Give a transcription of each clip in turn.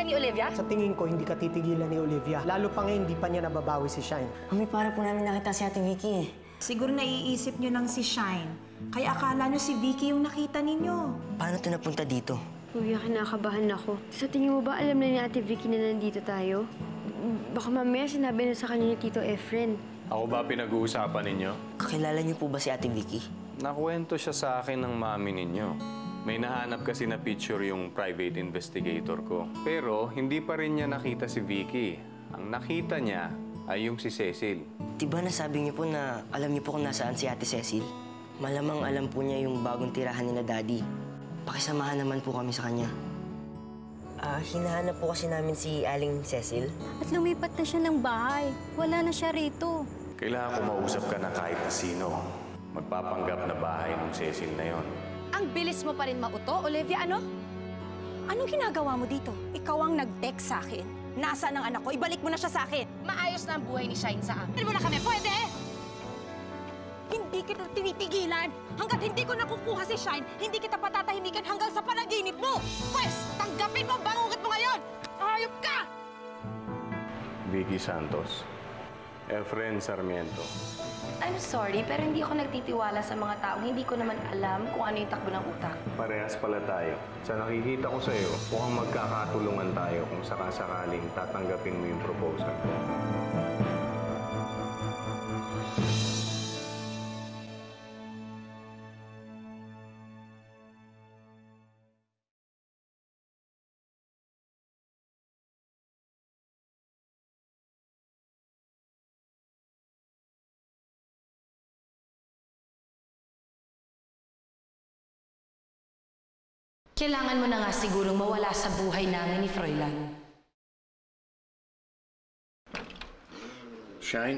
ka ni Olivia? Sa tingin ko, hindi ka titigilan ni Olivia. Lalo pa ngayon, hindi pa niya nababawi si Shine. Mami, para po namin nakita si Ate Vicky eh. Siguro naiisip nyo ng si Shine. Kaya akala nyo si Vicky yung nakita ninyo. Paano ito napunta dito? Kuya, kinakabahan ako. Sa tingin mo ba alam na ni Ate Vicky na nandito tayo? Baka mamaya sinabi na sa kanya ni Tito Efren. Ako ba pinag-uusapan ninyo? Kakilala niyo po ba si Ate Vicky? Nakuwento siya sa akin ng mami ninyo. May nahanap kasi na picture yung private investigator ko. Pero hindi pa rin niya nakita si Vicky. Ang nakita niya ay yung si Cecil. Diba nasabi niyo po na alam niyo po kung nasaan si Ate Cecil? Malamang alam po niya yung bagong tirahan ni na Daddy. Pakisamahan naman po kami sa kanya. Hinahanap po kasi namin si Aling Cecil. At lumipat na siya ng bahay. Wala na siya rito. Kailangan ko mausap ka na kahit na sino. Magpapanggap na bahay ng Cecil na yon. Ang bilis mo pa rin mauto, Olivia, ano? Anong ginagawa mo dito? Ikaw ang nag-text sa akin. Nasaan ang anak ko? Ibalik mo na siya sa akin. Maayos na ang buhay ni Shine sa amin. Pwede mo na kami, pwede! Hindi kita tinitigilan. Hanggat hindi ko nakukuha si Shine, hindi kita patatahimikan hanggang sa panaginip mo. Pwes, tanggapin mo ang bangungot mo ngayon! Hayop ka! Vicky Santos. Efren Sarmiento. I'm sorry, pero hindi ako nagtitiwala sa mga taong hindi ko naman alam kung ano yung takbo ng utak. Parehas pala tayo. Sa nakikita ko sa'yo, mukhang magkakatulungan tayo kung sakasakaling tatanggapin mo yung proposal ko. Kailangan mo na nga sigurong mawala sa buhay namin ni Froilan. Shine?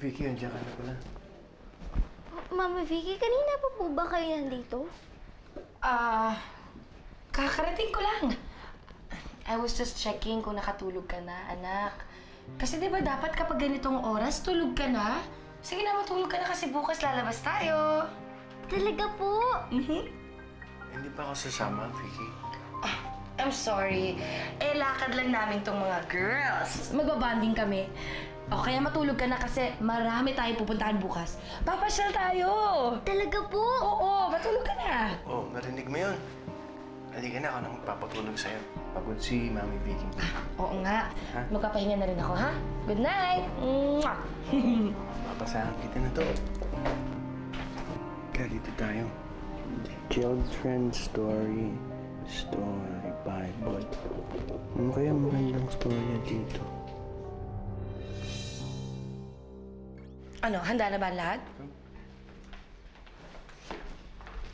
Vicky, andiyan ka na pala. Mama Vicky, kanina pa po ba kayo nandito? Kakarating ko lang. I was just checking kung nakatulog ka na, anak. Kasi di ba dapat kapag ganitong oras, tulog ka na? Sige na, matulog ka na kasi bukas lalabas tayo. Talaga po? Hindi pa ako sasama, Vicky. I'm sorry. Lakad lang namin tong mga girls. Magbabanding kami. O, kaya matulog ka na kasi marami tayong pupuntahan bukas. Papasyal tayo! Talaga po? Oo, matulog ka na. Oh, narinig mo yun. Halika na, ako nang magpapatulog sa'yo. Pagod si Mami Vicky. Oo nga. Ha? Magpapahinga na rin ako, ha? Good night! Mwah! Papasahan kita na to. Kaya dito tayo. Children's Story Bible. Ano kaya magandang storya dito? Ano, handa na ba ang lahat?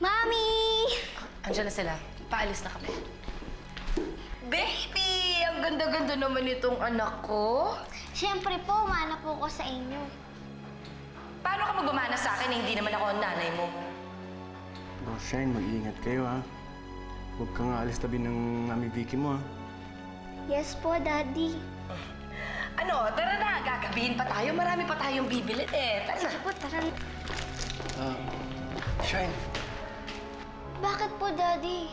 Mami! Andiyan na sila. Paalis na kami. Baby! Ang ganda-ganda naman itong anak ko. Siyempre po, umana po ko sa inyo. Paano ka magmamana sa akin na hindi naman ako ang nanay mo? Oh, Shine, mag-iingat kayo, ha? Huwag kang aalis tabi ng Mami Vicky mo, ha? Yes po, Daddy. Ano, tara na. Gagabihin pa tayo. Marami pa tayong bibilin eh. Tara na. Sige po, tara. Shine, Bakit po, Daddy?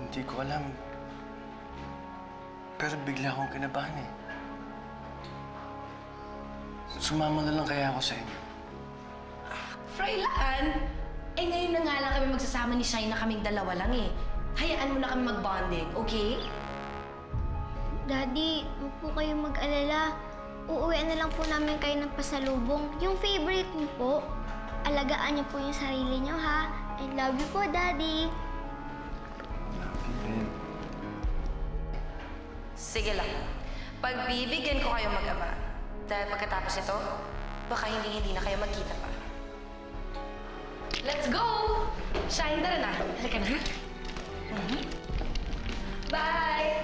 hindi ko alam. Pero bigla akong kinabahan, eh. Sumama na lang kaya ako sa inyo. Froilan! Ngayon na nga lang kami magsasama ni Shine na kaming dalawa lang eh. Hayaan mo na kami mag-bonding, okay? Daddy, huwag po kayong mag-alala. Uuwian na lang po namin kayo ng pasalubong. Yung favorite niyo po. Alagaan niyo po yung sarili niyo, ha? I love you po, Daddy. Love you, Ben. Sige lang. Pagbibigyan ko kayo mag-ama. Dahil pagkatapos ito, baka hindi na kayo magkita pa. Let's go! Shine, tara na. Halika na, ha? Bye!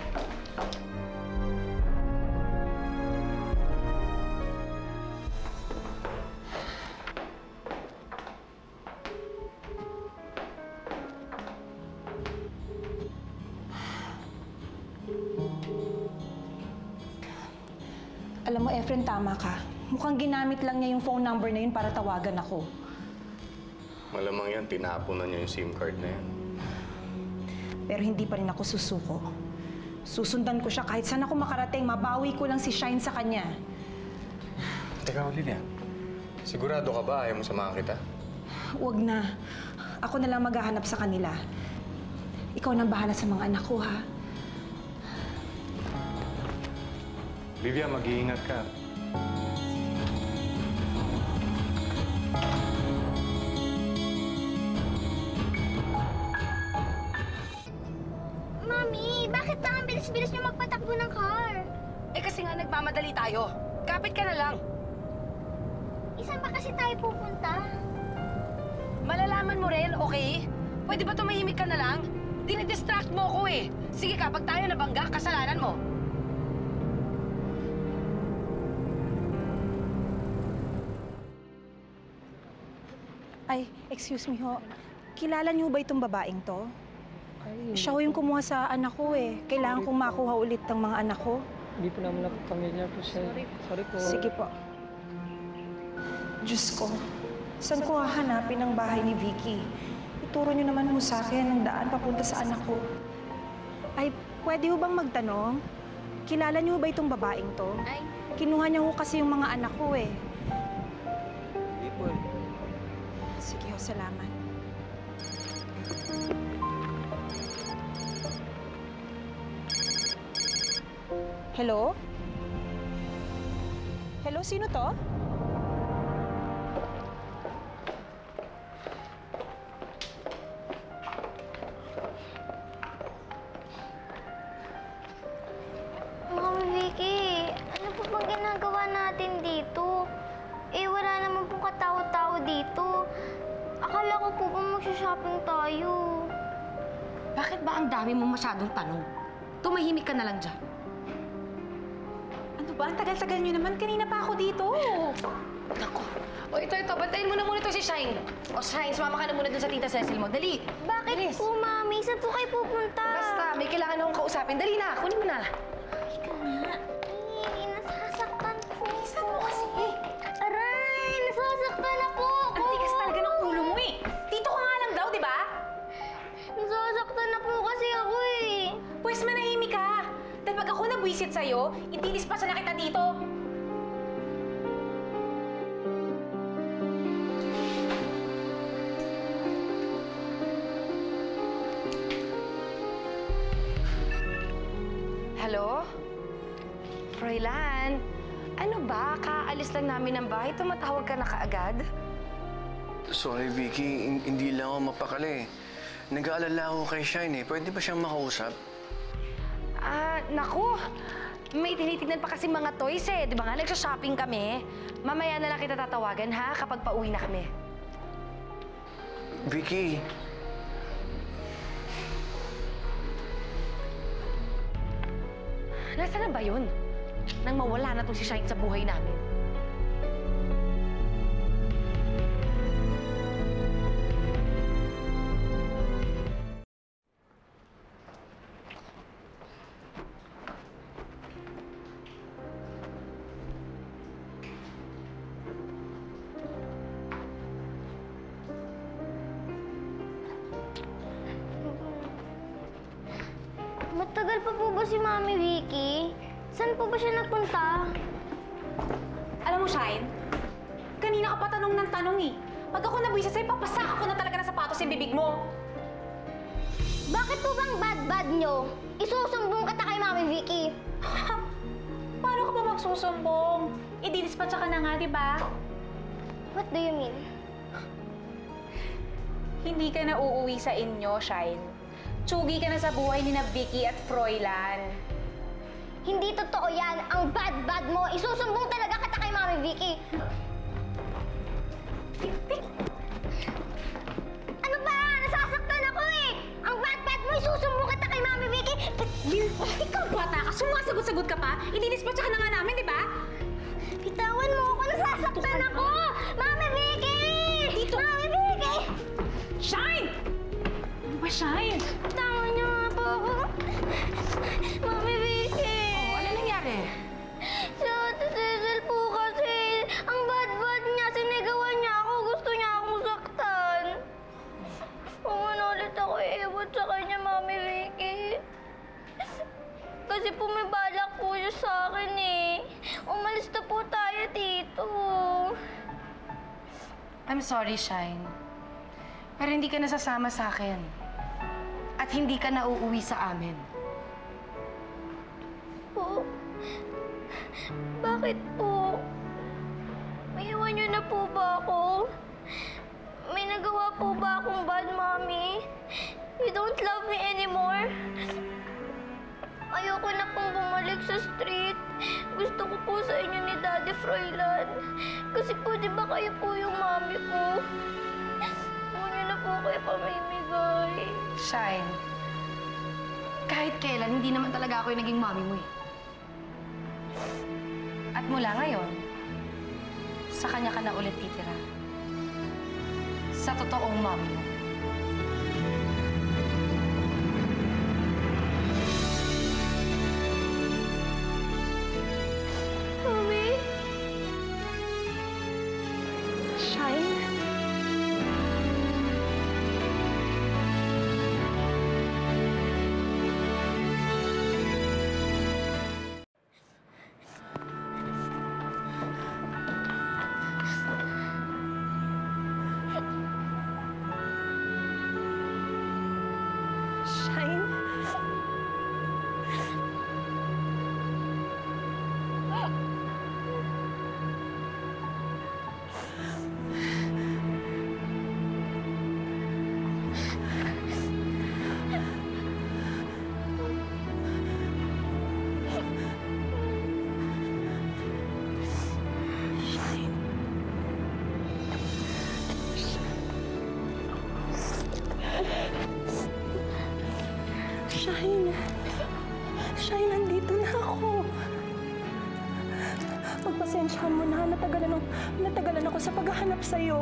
Alam mo, Efren, tama ka. Mukhang ginamit lang niya yung phone number na yun para tawagan ako. Malamang yan, tinapon na niya yung SIM card na yan. Pero hindi pa rin ako susuko. Susundan ko siya kahit saan ako makarating. Mabawi ko lang si Shine sa kanya. Teka, Olivia. Sigurado ka ba ayaw mo samahan kita? Huwag na. Ako na lang maghahanap sa kanila. Ikaw nang bahala sa mga anak ko, ha? Olivia, mag-iingat ka. Mami, bakit ba ang bilis-bilis niyo magpatakbo ng car? Eh kasi nga nagmamadali tayo. Kapit ka na lang. Isan ba kasi tayo pupunta? Malalaman mo rin, okay? Pwede ba tumahimik ka na lang? Dinidistract mo ko eh. Sige ka, pag tayo nabangga, kasalanan mo. Ay, excuse me ho. Kilala niyo ba itong babaeng to? Siya ho yung kumuha sa anak ko eh. Kailangan kong makuha ulit ang mga anak ko. Hindi po naman ako pamilya po siya. Sorry po. Sige po. Diyos ko, saan ko hahanapin ang bahay ni Vicky? Ituro niyo naman ho sa akin ang daan papunta sa anak ko. Ay, pwede ho bang magtanong? Kilala niyo ba itong babaeng to? Ay, Kinuha niya ho kasi yung mga anak ko eh. Hindi po eh. Sige ho, salamat. Hello? Hello, sino to? Mami Vicky, ano po bang ginagawa natin dito? Eh, wala naman pong katao-tao dito. Akala ko po bang magsha-shopping tayo. Bakit ba ang dami mong masyadong tanong? Tumahimik ka na lang dyan. Ano ba? Ang tagal-tagal niyo naman. Kanina pa ako dito. Nako. O ito, bantayin mo na muna ito si Shine. O Shine, sumama ka na muna dun sa Tita Cecil mo. Dali. Bakit Bilis. po, Mami? Saan po kayo pupunta? Basta, may kailangan akong kausapin. Dali na, kunin mo na. Nasasaktan po. Saan po kasi? Aray, nasasaktan na po ako. Ang tigas talaga ng ulo mo eh. Dito ka nga lang daw, di ba? Nasasaktan na po kasi ako eh. Pwes manahimik ka. Dahil pag ako nabwisit sa'yo, itinispasan na kita dito. Hello? Froilan, ano ba? Kaalis lang namin ng bahay. Tumatawag ka na kaagad? Sorry, Vicky. Hindi lang ako mapakali. Nag-aalala ako kay Shine eh. Pwede ba siyang makausap? Naku. May tinitignan pa kasi mga toys eh. Di ba nga, nagsha-shopping kami. Mamaya na lang kita tatawagan ha, kapag pauwi na kami. Vicky, Nasaan na ba yun? Nang mawala na tong si Shine sa buhay namin. Matagal pa po ba si Mami Vicky? Saan po ba siya nagpunta? Alam mo, Shine, kanina ka pa tanong ng tanong eh. Pag ako nabwisit sa'yo, papasak ako na talaga ng sapatos sa bibig mo. Bakit po bang bad-bad nyo? Isusumbong kita kay Mami Vicky. Paano ka ba magsusumbong? Ididispatcha ka na nga, di ba? What do you mean? Hindi ka na uuwi sa inyo, Shine. Tsugi ka na sa buhay ni na Vicky at Froilan. Hindi totoo yan. Ang bad-bad mo. Isusumbong talaga kita kay Mami Vicky. Ano ba? Nasasaktan ako eh. Ang bad-bad mo. Isusumbong kita kay Mami Vicky. Ikaw, bata ka. Sumasagot-sagot ka pa. Ididispatcha ka na nga namin, di ba? Bitawan mo ako. Nasasaktan ako. Mami Vicky! Dito. Mami Vicky! Shine! Ano ba, Shine? Bitawan niyo nga po ako. Mami Vicky! Ano nangyari? Si Ate Cecil po kasi, ang bad-bad niya, sinigawan niya ako, gusto niya akong saktan. Kung ano ulit ako iiwan sa kanya, Mami Vicky. I'm sorry, Shine. Pero hindi ka nasasama sa akin. At hindi ka na uuwi sa amin. Po? Bakit po? Iwan niyo na po ba ako? May nagawa po ba akong bad, Mommy? You don't love me anymore? Ayoko na pong bumalik sa street. Gusto ko po sa inyo ni Daddy Froilan. Kasi po, di ba kayo po yung mami ko? Huwag niyo na po kayo pamimigay. Shine, kahit kailan, hindi naman talaga ako yung naging mami mo eh. At mula ngayon, sa kanya ka na ulit titira. Sa totoong mami mo. Mami? Shine? Shine? Shine. Shine, nandito na ako. Pagpasensyahan mo na, natagalan ako sa paghahanap sa'yo.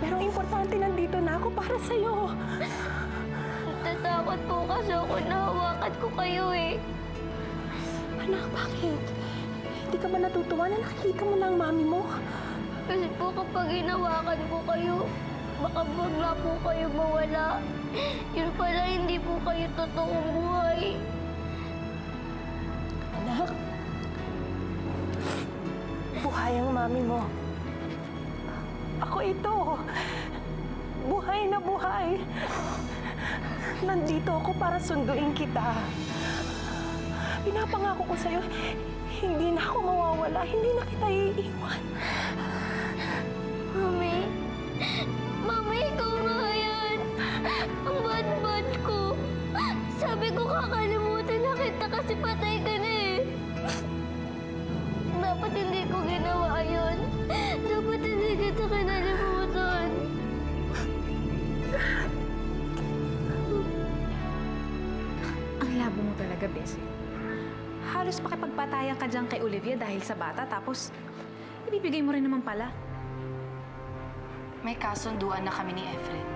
Pero importante, nandito na ako para sa'yo. Natatakot po kasi ako na hawakan ko kayo eh. Anak, bakit? Hindi ka ba natutuwa na nakikita mo na ang mami mo? Kasi po kapag hinawakan ko kayo, baka bigla po kayo mawala. Yun pala, hindi po kayo totoong buhay. Anak, buhay ang mami mo. Ako ito. Buhay na buhay. Nandito ako para sunduin kita. Pinapangako ko sa'yo, hindi na ako mawawala, hindi na kita iiwan. Mami, Mami, ikaw nga yan. Ang bad-bad ko. Sabi ko kakalimutan na kita kasi patay ka na eh. Dapat hindi ko ginawa yun. Dapat hindi kita kinalimutan. Ang labo mo talaga, Bessie. Halos pakipagpatayan ka dyan kay Olivia dahil sa bata, tapos ibibigay mo rin naman pala. May kasunduan na kami ni Efren.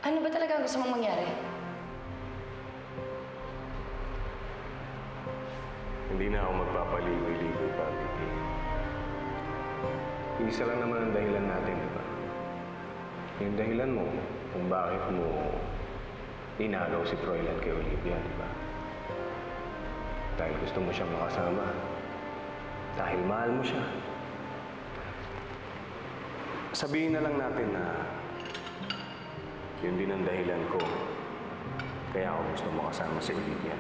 Ano ba talaga ang gusto mong mangyari? Hindi na ako magpapaligoy-ligoy pa, Vicky. Isa lang naman ang dahilan natin, di ba? Yung dahilan mo kung bakit mo inagaw si Froilan kay Olivia, di ba? Dahil gusto mo siyang makasama. Dahil mahal mo siya. Sabihin na lang natin na yun din ang dahilan ko. Kaya ako gusto mo kasama si Olivia.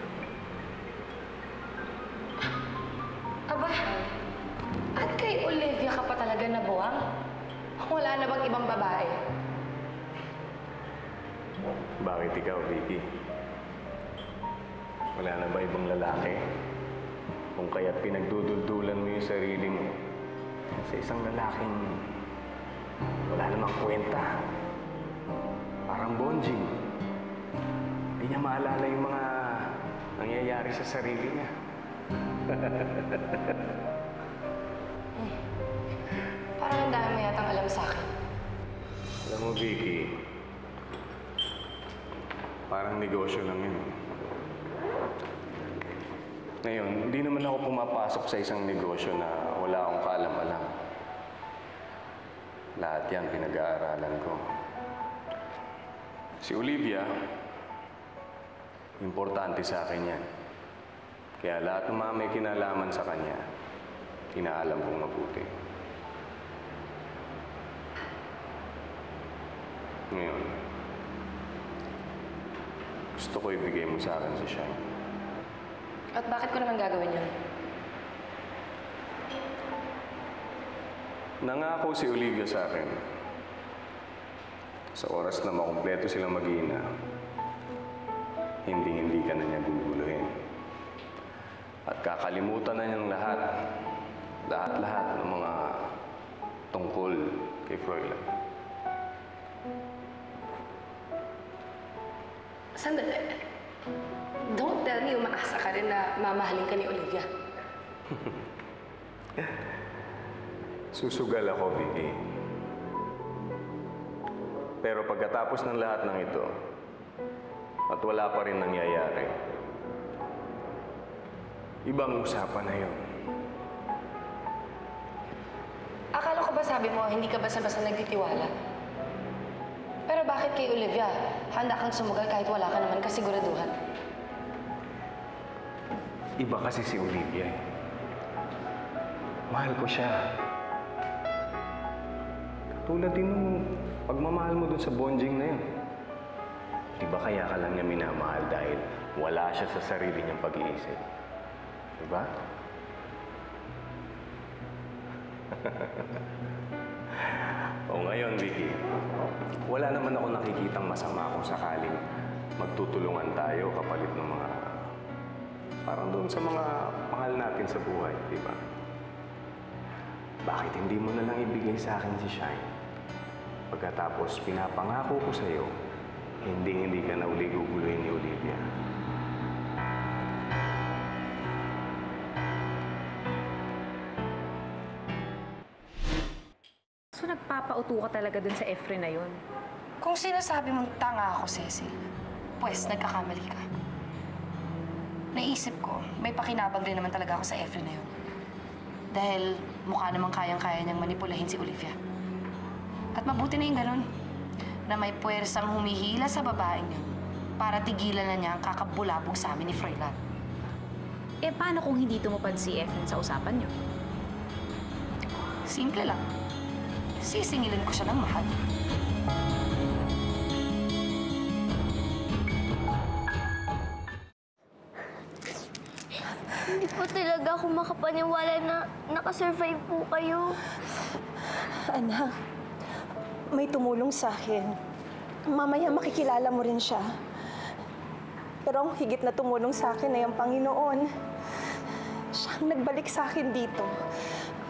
Aba, at kay Olivia ka pa talaga nabuwang? Wala na bang ibang babae? Bakit ikaw, Vicky? Wala na ba ibang lalaki? Kung kaya't pinagduduldulan mo yung sarili mo sa isang lalaking wala namang kwenta. Parang bonjing. Hindi niya maalala yung mga nangyayari sa sarili niya. Parang ang dami mo yatang alam sa akin. Alam mo, Vicky, parang negosyo lang yun. Ngayon, hindi naman ako pumapasok sa isang negosyo na wala akong kaalam-alam. Lahat yan pinag-aaralan ko. Si Olivia, importante sa akin yan. Kaya lahat ng mga may kinalaman sa kanya, inaalam kong mabuti. Ngayon, gusto ko ibigay mo sa akin si Shine. At bakit ko naman gagawin yun? Nangako si Olivia sa akin. Sa oras na makumpleto silang mag-iina, hindi ka na niya guguluhin. At kakalimutan na niyang lahat ng mga tungkol kay Froilan. Sandali. Don't tell me umaasa ka rin na mamahalin ka ni Olivia. Susugal ako, Vicky. Pero pagkatapos ng lahat ng ito, at wala pa rin nangyayari, ibang usapan na yun. Akala ko ba sabi mo, hindi ka basta-basta nagtitiwala? Pero bakit kay Olivia, handa kang sumugal kahit wala ka naman kasiguraduhan? Iba kasi si Olivia eh. Mahal ko siya. Tulad din nung pagmamahal mo dun sa bonjing na yun. Di ba kaya ka lang niya minamahal dahil wala siya sa sarili niyang pag-iisip? Di ba? O ngayon, Vicky, wala naman ako nakikitang masama kung sakaling magtutulungan tayo kapalit ng mga... parang doon sa mga mahal natin sa buhay, di ba? Bakit hindi mo na lang ibigay sa akin si Shine? Pagkatapos pinapangako ko sa'yo, hindi ka na uli guguluhin ni Olivia. So nagpapauto ka talaga dun sa Efren na yun? Kung sinasabi mong tanga ako, Cecil, pues nagkakamali ka. Naisip ko, may pakinabang rin naman talaga ako sa Efren na yun. Dahil mukha namang kayang-kaya niyang manipulahin si Olivia. At mabuti na yung ganun, na may puwersang humihila sa babaeng yun para tigilan na niya ang kakabulabog sa amin ni Froilan. Eh, paano kung hindi tumupad si Efren sa usapan niyo? Simple lang. Sisingilin ko siya ng mahal. Hindi po talaga ako makapaniwala na nakasurvive po kayo. Anak, may tumulong sa akin. Mamaya makikilala mo rin siya. Pero ang higit na tumulong sa akin ay ang Panginoon. Siya ang nagbalik sa akin dito.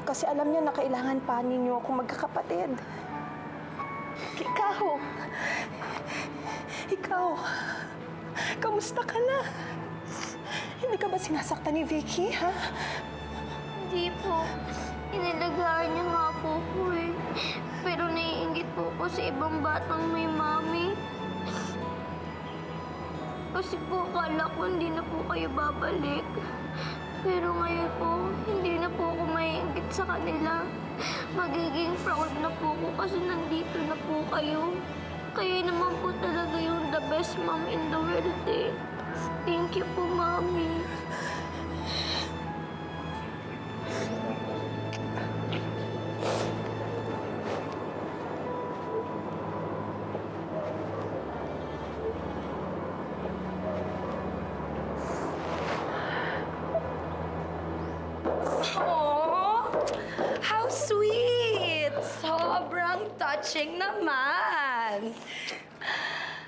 Kasi alam niya na kailangan pa ninyo akong magkakapatid. Ikaw, kamusta ka na? Hindi ka ba sinasaktan ni Vicky, ha? Hindi po. Inalagaan niya nga po ko eh. Pero naiinggit po ko sa ibang batang may mami. Kasi po akala ko hindi na po kayo babalik. Pero ngayon po, hindi na po ako maiinggit sa kanila. Magiging proud na po ko kasi nandito na po kayo. Kayo naman po talaga yung the best mom in the world eh. Thank you po, Mami. Oh, how sweet! Sobrang touching naman.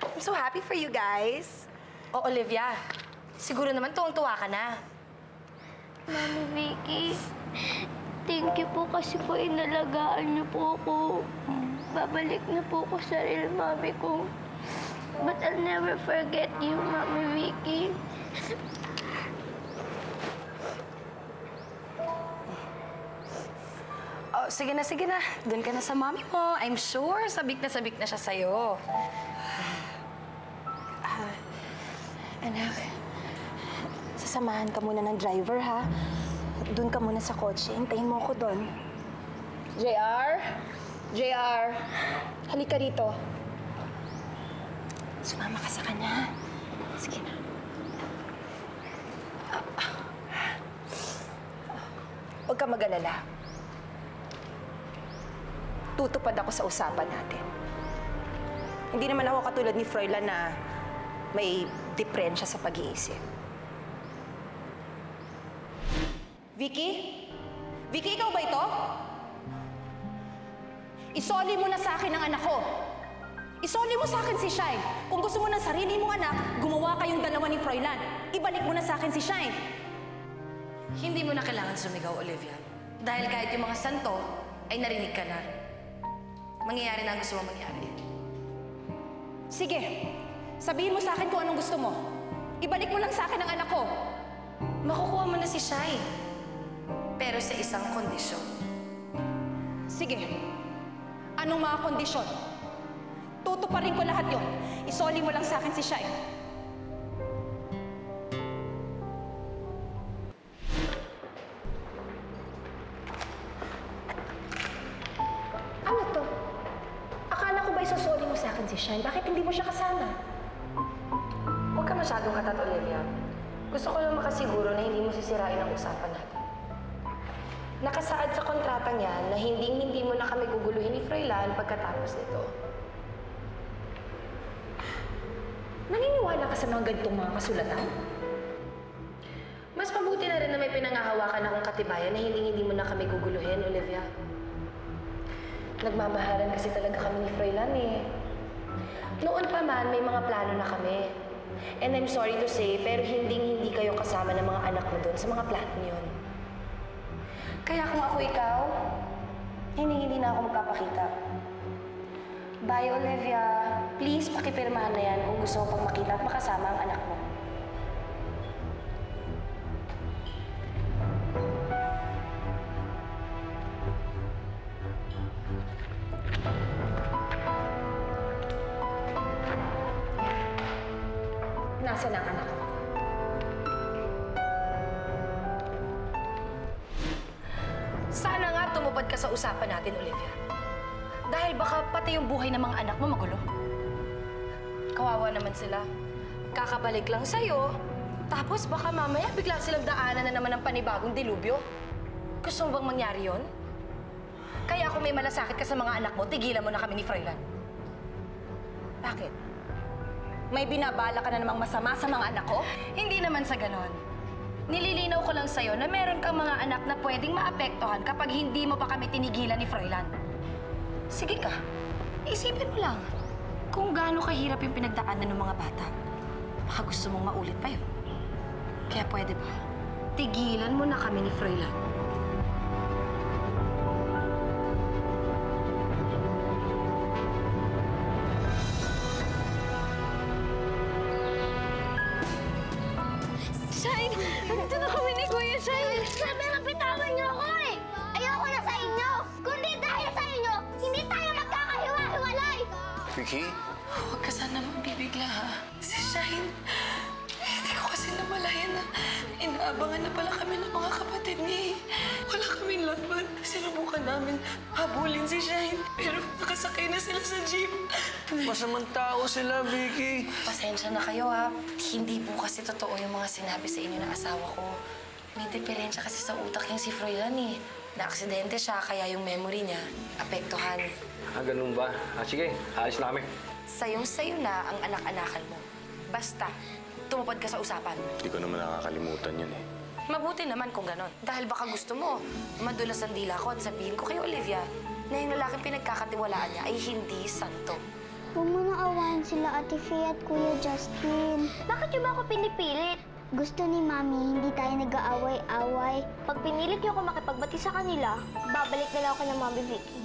I'm so happy for you guys. Oh, Olivia, siguro naman tuwang-tuwa ka na. Mami Vicky, thank you po kasi po inalagaan niyo po ako. Babalik na po ako sa real mami ko. But I'll never forget you, Mami Vicky. Oh, sige na. Doon ka na sa mami mo. I'm sure sabik na siya sa'yo. Anak, sasamahan ka muna ng driver, ha? Doon ka muna sa kotse. Hintayin mo ako doon. JR, halika rito. Sumama ka sa kanya. Sige na. Huwag Huwag ka mag-alala. Tutupad ako sa usapan natin. Hindi naman ako katulad ni Froilan na may diferensya sa pag-iisip. Vicky? Vicky, ikaw ba ito? Isoli mo na sa akin ang anak ko. Isoli mo sa akin si Shine. Kung gusto mo ng sarili mong anak, gumawa kayong dalawa ni Froilan. Ibalik mo na sa akin si Shine. Hindi mo na kailangan sumigaw, Olivia. Dahil kahit yung mga santo ay narinig ka na. Mangyayari na ang gusto mo mangyari. Sige, sabihin mo sa akin kung anong gusto mo. Ibalik mo lang sa akin ang anak ko. Makukuha mo na si Shine. Pero sa isang kondisyon. Sige, anong mga kondisyon? Tutuparin ko lahat yon. Isoli mo lang sa akin si Shine. Ano to? Akala ko ba isusoli mo sa akin si Shine? Bakit hindi mo siya kasama? Huwag ka masyadong katat, Olivia. Gusto ko lang makasiguro na hindi mo sisirain ang usapan natin. Nakasaad sa kontrata niya na hindi mo na kami guguluhin ni Froilan pagkatapos nito. Naniniwala ka sa mga ganitong mga kasulatan? Mas mabuti na rin na may pinangahawakan akong katibayan na hindi mo na kami guguluhin, Olivia. Nagmamahalan kasi talaga kami ni Froilan eh. Noon pa man, may mga plano na kami. And I'm sorry to say, pero hindi kayo kasama ng mga anak mo doon sa mga plano yun. Kaya kung ako ikaw, hindi na ako magpapakita. Bye, Olivia. Please, pakipirmahan na yan kung gusto mo pang makita at makasama ang anak mo. Nasaan ang anak ko? Sana nga tumupad ka sa usapan natin, Olivia. Dahil baka pati yung buhay ng mga anak mo magulo. Kawawa naman sila. Kakabalik lang sa'yo, tapos baka mamaya bigla silang daanan na naman ng panibagong dilubyo. Gusto mo bang mangyari yon? Kaya kung may malasakit ka sa mga anak mo, tigilan mo na kami ni Froilan. Bakit? May binabala ka na namang masama sa mga anak ko? Hindi naman sa ganon. Nililinaw ko lang sa'yo na meron kang mga anak na pwedeng maapektuhan kapag hindi mo pa kami tinigilan ni Froilan. Sige ka, isipin mo lang kung gaano kahirap yung pinagdaanan ng mga bata. Baka gusto mong maulit pa yun. Kaya pwede ba, tigilan mo na kami ni Froilan. Shine! Nandito na kami ni Kuya Shine! Sabi na bitawan niyo ako eh! Ayoko na sa inyo! Kundi dahil sa inyo, hindi tayo magkakahiwa-hiwalay! Vicky? Huwag ka sana mabibigla, ha? Si Shine, hindi ko kasi namalayan na inaabangan na pala kami ng mga kapatid niya. Wala kaming laban. Sinubukan namin habulin si Shine, pero nakasakay na sila sa jeep. Masamang tao sila, Vicky. Pasensya na kayo, ha? Hindi po kasi totoo yung mga sinabi sa inyo ng asawa ko. May diferensya kasi sa utak yung si Froilan, eh. Na-aksidente siya, kaya yung memory niya apektuhan. Ganun ba? Sige, alis na kami. Sayong-sayo na ang anak-anakan mo. Basta, tumupad ka sa usapan. Hindi ko naman nakakalimutan yun eh. Mabuti naman kung ganon. Dahil baka gusto mo, madulas ang dila ko at sabihin ko kay Olivia na yung lalaking pinagkakatiwalaan niya ay hindi santo. Huwag mo na awayan sila Ate Faye at Kuya Justin. Bakit niyo ba ako pinipilit? Gusto ni Mami, hindi tayo nag-aaway-away. Pag pinilit niyo ako makipagbati sa kanila, babalik na lang ako ng Mami Vicky.